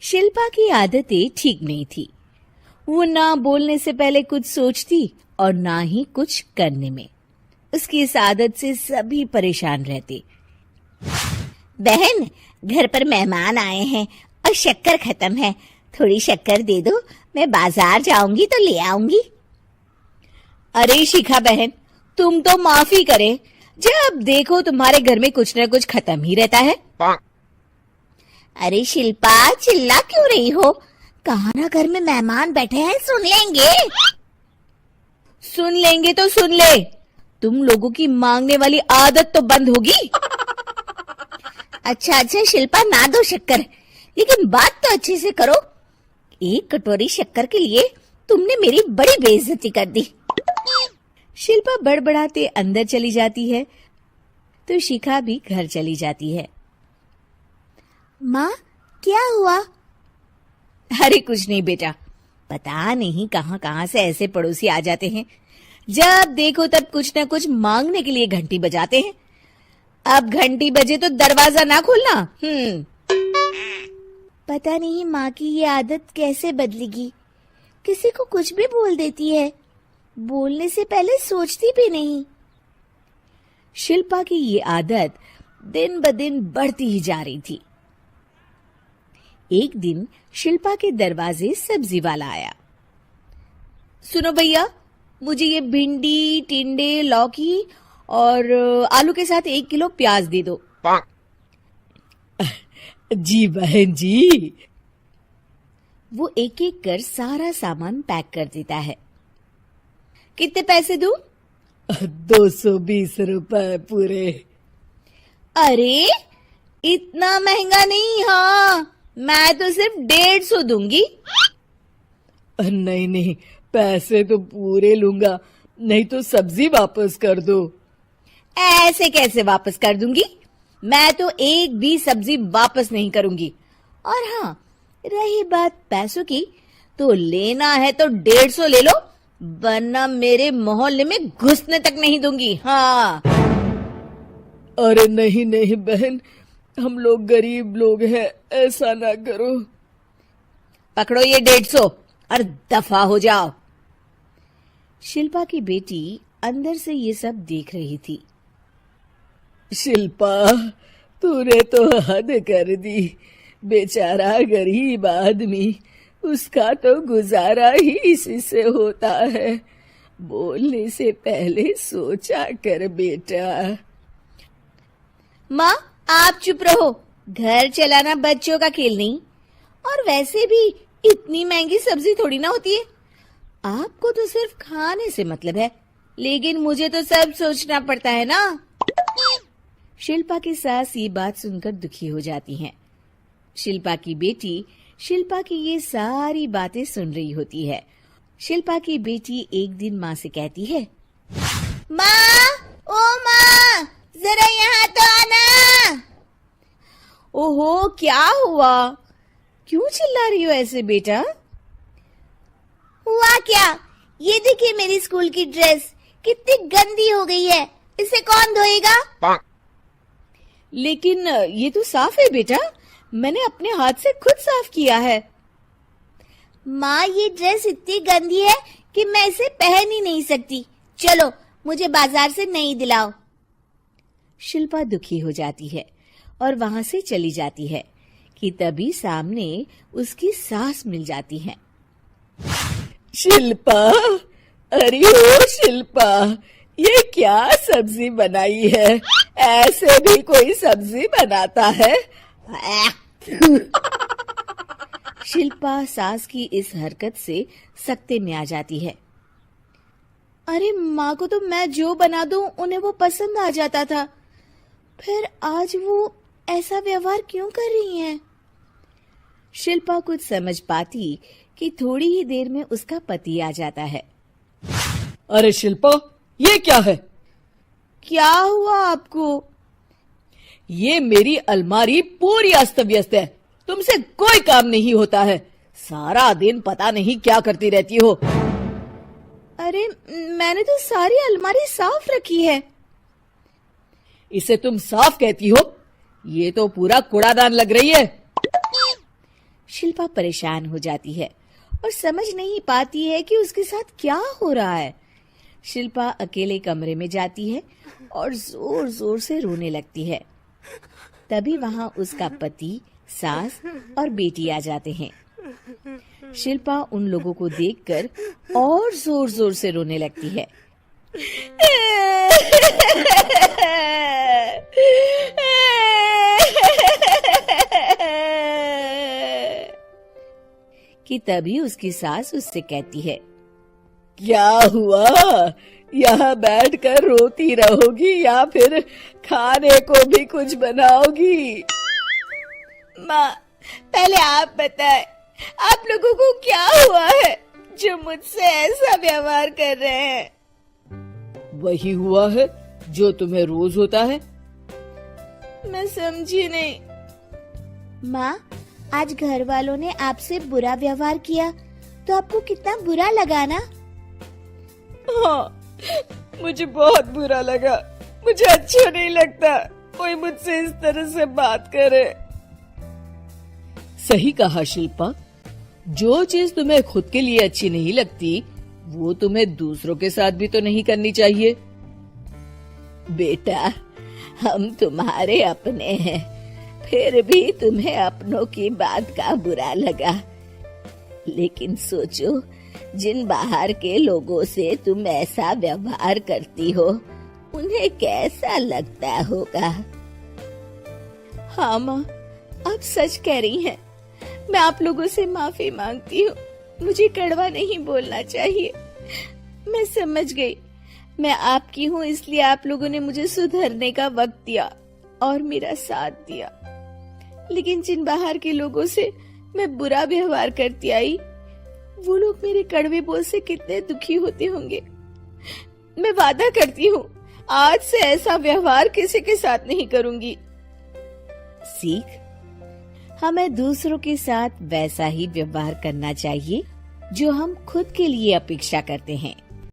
शिल्पा की आदतें ठीक नहीं थी। वो ना बोलने से पहले कुछ सोचती और ना ही कुछ करने में। उसकी इस आदत से सभी परेशान रहते। बहन, घर पर मेहमान आए हैं और शक्कर खत्म है, थोड़ी शक्कर दे दो, मैं बाजार जाऊंगी तो ले आऊंगी। अरे शिखा बहन, तुम तो माफी करे, जब देखो तुम्हारे घर में कुछ न कुछ खत्म ही रहता है। अरे शिल्पा, चिल्ला क्यों रही हो? कहा ना घर में मेहमान बैठे हैं, सुन लेंगे। सुन लेंगे तो सुन ले, तुम लोगों की मांगने वाली आदत तो बंद होगी। अच्छा शिल्पा, ना दो शक्कर, लेकिन बात तो अच्छे से करो। एक कटोरी शक्कर के लिए तुमने मेरी बड़ी बेइज्जती कर दी। शिल्पा बड़बड़ाते अंदर चली जाती है तो शिखा भी घर चली जाती है। माँ, क्या हुआ? अरे कुछ नहीं बेटा, पता नहीं कहां कहां से ऐसे पड़ोसी आ जाते हैं, जब देखो तब कुछ न कुछ मांगने के लिए घंटी बजाते हैं। अब घंटी बजे तो दरवाजा ना खोलना। पता नहीं माँ की ये आदत कैसे बदलेगी, किसी को कुछ भी बोल देती है, बोलने से पहले सोचती भी नहीं। शिल्पा की ये आदत दिन ब दिन बढ़ती ही जा रही थी। एक दिन शिल्पा के दरवाजे सब्जी वाला आया। सुनो भैया, मुझे ये भिंडी, टिंडे, लौकी और आलू के साथ 1 किलो प्याज दे दो। जी बहन जी। वो एक एक कर सारा सामान पैक कर देता है। कितने पैसे दूं? 220 रुपए पूरे। अरे इतना महंगा नहीं, हाँ मैं तो सिर्फ 150 दूंगी। नहीं, पैसे तो पूरे लूंगा, नहीं तो सब्जी वापस कर दो। ऐसे कैसे वापस कर दूंगी? मैं तो एक भी सब्जी वापस नहीं करूंगी। और हाँ, रही बात पैसों की, तो लेना है तो 150 ले लो, वरना मेरे मोहल्ले में घुसने तक नहीं दूंगी। हाँ। अरे नहीं बहन, हम लोग गरीब लोग हैं, ऐसा ना करो। पकड़ो ये 150 और दफा हो जाओ। शिल्पा की बेटी अंदर से ये सब देख रही थी। शिल्पा, तूने तो हद कर दी। बेचारा गरीब आदमी, उसका तो गुजारा ही इसी से होता है। बोलने से पहले सोचा कर बेटा। माँ आप चुप रहो, घर चलाना बच्चों का खेल नहीं, और वैसे भी इतनी महंगी सब्जी थोड़ी ना होती है। आपको तो सिर्फ खाने से मतलब है, लेकिन मुझे तो सब सोचना पड़ता है ना। शिल्पा की सास ये बात सुनकर दुखी हो जाती हैं। शिल्पा की बेटी शिल्पा की ये सारी बातें सुन रही होती है। शिल्पा की बेटी एक दिन माँ से कहती है, माँ, ओ माँ, जरा यहाँ तो आना। ओहो, क्या हुआ? क्यों चिल्ला रही हो ऐसे बेटा? हुआ क्या? ये देखिए मेरी स्कूल की ड्रेस कितनी गंदी हो गई है, इसे कौन धोएगा? लेकिन ये तो साफ है बेटा, मैंने अपने हाथ से खुद साफ किया है। माँ, ये ड्रेस इतनी गंदी है कि मैं इसे पहन ही नहीं सकती। चलो, मुझे बाजार से नई दिलाओ। शिल्पा दुखी हो जाती है और वहां से चली जाती है कि तभी सामने उसकी सास मिल जाती है। शिल्पा, अरे ओ शिल्पा, ये क्या सब्जी बनाई है? ऐसे भी कोई सब्जी बनाता है? शिल्पा सास की इस हरकत से सख्ते में आ जाती है। अरे माँ को तो मैं जो बना दूं उन्हें वो पसंद आ जाता था, फिर आज वो ऐसा व्यवहार क्यों कर रही हैं? शिल्पा कुछ समझ पाती कि थोड़ी ही देर में उसका पति आ जाता है। अरे शिल्पा, ये क्या है? क्या हुआ आपको? ये मेरी अलमारी पूरी अस्त व्यस्त है, तुमसे कोई काम नहीं होता है। सारा दिन पता नहीं क्या करती रहती हो। अरे मैंने तो सारी अलमारी साफ रखी है। इसे तुम साफ कहती हो? ये तो पूरा कूड़ादान लग रही है। शिल्पा परेशान हो जाती है और समझ नहीं पाती है कि उसके साथ क्या हो रहा है। शिल्पा अकेले कमरे में जाती है और जोर जोर से रोने लगती है। तभी वहां उसका पति, सास और बेटी आ जाते हैं। शिल्पा उन लोगों को देखकर और जोर जोर से रोने लगती है। कि तभी उसकी सास उससे कहती है, क्या हुआ? यहाँ बैठकर रोती रहोगी या फिर खाने को भी कुछ बनाओगी? माँ, पहले आप बताएं, आप लोगों को क्या हुआ है जो मुझसे ऐसा व्यवहार कर रहे हैं? वही हुआ है जो तुम्हें रोज होता है। मैं समझी नहीं। माँ, आज घर वालों ने आपसे बुरा व्यवहार किया तो आपको कितना बुरा लगा ना? हाँ, मुझे बहुत बुरा लगा। मुझे अच्छा नहीं लगता कोई मुझसे इस तरह से बात करे। सही कहा शिल्पा, जो चीज तुम्हें खुद के लिए अच्छी नहीं लगती वो तुम्हें दूसरों के साथ भी तो नहीं करनी चाहिए। बेटा, हम तुम्हारे अपने हैं, फिर भी तुम्हें अपनों की बात का बुरा लगा। लेकिन सोचो, जिन बाहर के लोगों से तुम ऐसा व्यवहार करती हो उन्हें कैसा लगता होगा। हाँ माँ, आप सच कह रही हैं। मैं आप लोगों से माफी मांगती हूँ। मुझे कड़वा नहीं बोलना चाहिए। मैं समझ गई, मैं आपकी हूँ, इसलिए आप लोगों ने मुझे सुधरने का वक्त दिया और मेरा साथ दिया। लेकिन जिन बाहर के लोगों से मैं बुरा व्यवहार करती आई, वो लोग मेरे कड़वे बोल से कितने दुखी होते होंगे। मैं वादा करती हूँ, आज से ऐसा व्यवहार किसी के साथ नहीं करूंगी। सीख, हमें दूसरों के साथ वैसा ही व्यवहार करना चाहिए जो हम खुद के लिए अपेक्षा करते हैं।